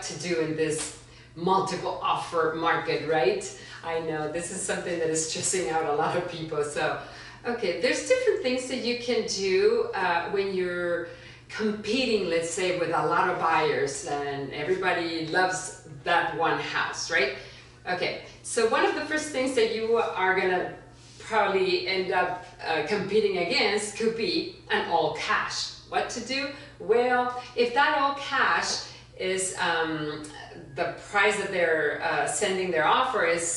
what to do in this multiple offer market, right? I know this is something that is stressing out a lot of people. So, okay, there's different things that you can do when you're competing, let's say, with a lot of buyers and everybody loves that one house, right? Okay, so one of the first things that you are gonna probably end up competing against could be an all cash. What to do? Well, if that all cash is the price that they're sending their offer is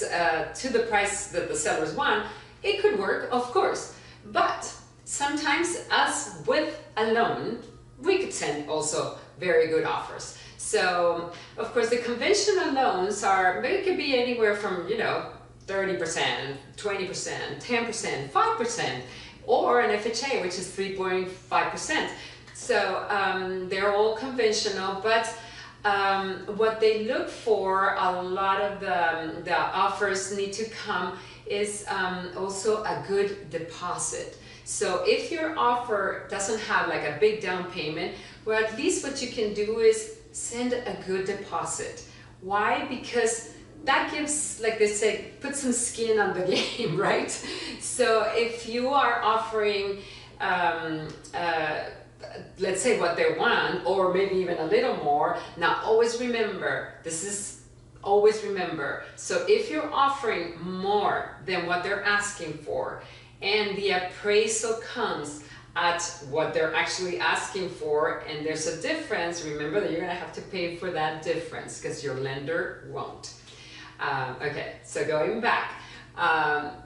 to the price that the sellers want, it could work, of course. But sometimes us with a loan, we could send also very good offers. So, of course, the conventional loans they could be anywhere from, 30%, 20%, 10%, 5%, or an FHA, which is 3.5%. So they're all conventional, but what they look for, a lot of the offers need to come is also a good deposit. So if your offer doesn't have like a big down payment, well, at least what you can do is send a good deposit. Why? Because that gives, like they say, put some skin on the game, right? So if you are offering, let's say what they want, or maybe even a little more, now always remember, so if you're offering more than what they're asking for, and the appraisal comes at what they're actually asking for, and there's a difference, remember that you're gonna have to pay for that difference because your lender won't. Okay, so going back.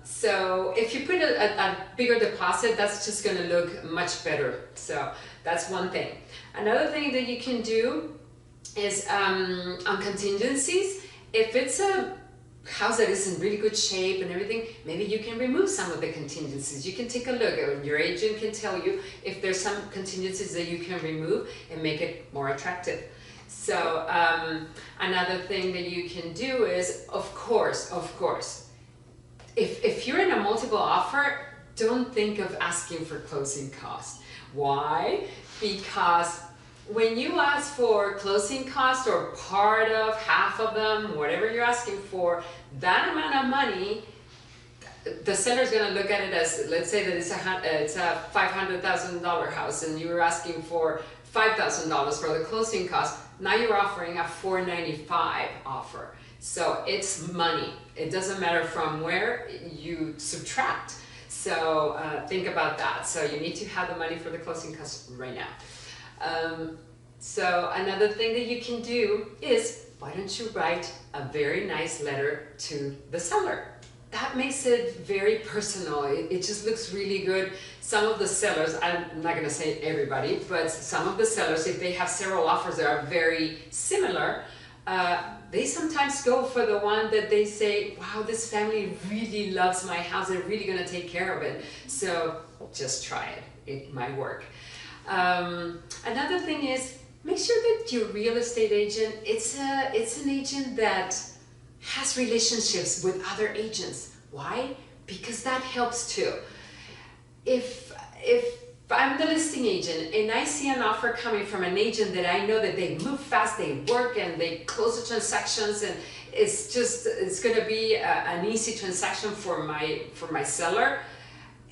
So if you put a bigger deposit, that's just gonna look much better. So that's one thing. Another thing that you can do is on contingencies, if it's a house that is in really good shape and everything, maybe you can remove some of the contingencies. You can take a look, your agent can tell you if there's some contingencies that you can remove and make it more attractive. So another thing that you can do is, of course, if you're in a multiple offer, don't think of asking for closing costs. Why? Because when you ask for closing costs or part of, half of them, whatever you're asking for, that amount of money, the seller's going to look at it as, let's say that it's a $500,000 house and you're asking for $5,000 for the closing costs. Now you're offering a $495 offer. So it's money. It doesn't matter from where you subtract. So think about that. So you need to have the money for the closing costs right now. So another thing that you can do is, why don't you write a very nice letter to the seller? That makes it very personal. It just looks really good. Some of the sellers, I'm not going to say everybody, but some of the sellers, if they have several offers that are very similar, they sometimes go for the one that they say, wow, this family really loves my house. They're really going to take care of it. So just try it. It might work. Another thing is, make sure that your real estate agent, it's an agent that has relationships with other agents. Why? Because that helps too. If I'm the listing agent and I see an offer coming from an agent that I know that they move fast, they work and they close the transactions, and it's going to be an easy transaction for my seller,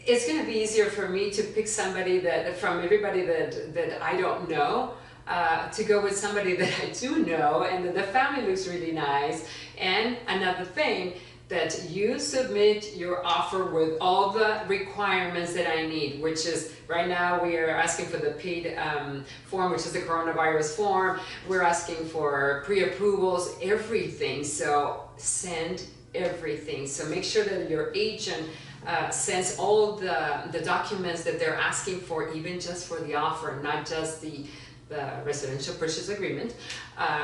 it's going to be easier for me to pick somebody from everybody that I don't know, to go with somebody that I do know and that the family looks really nice. And another thing, that you submit your offer with all the requirements that I need, which is, right now we are asking for the paid form, which is the coronavirus form. We're asking for pre-approvals, everything. So send everything. So make sure that your agent sends all the documents that they're asking for, even just for the offer, not just the residential purchase agreement.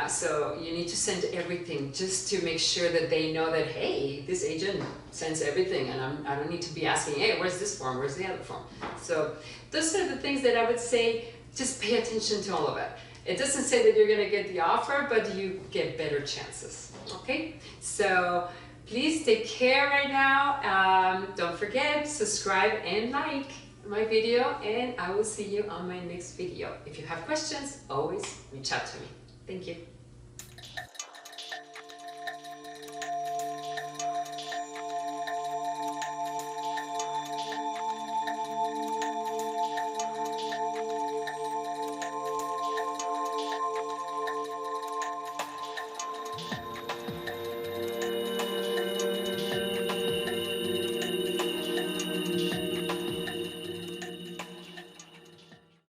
So you need to send everything just to make sure that they know that, hey, this agent sends everything and I don't need to be asking, hey, where's this form, where's the other form? So those are the things that I would say, just pay attention to all of it. It doesn't say that you're going to get the offer, but you get better chances. Okay, so please take care right now. Don't forget, subscribe and like my video, and I will see you on my next video. If you have questions, always reach out to me. Thank you.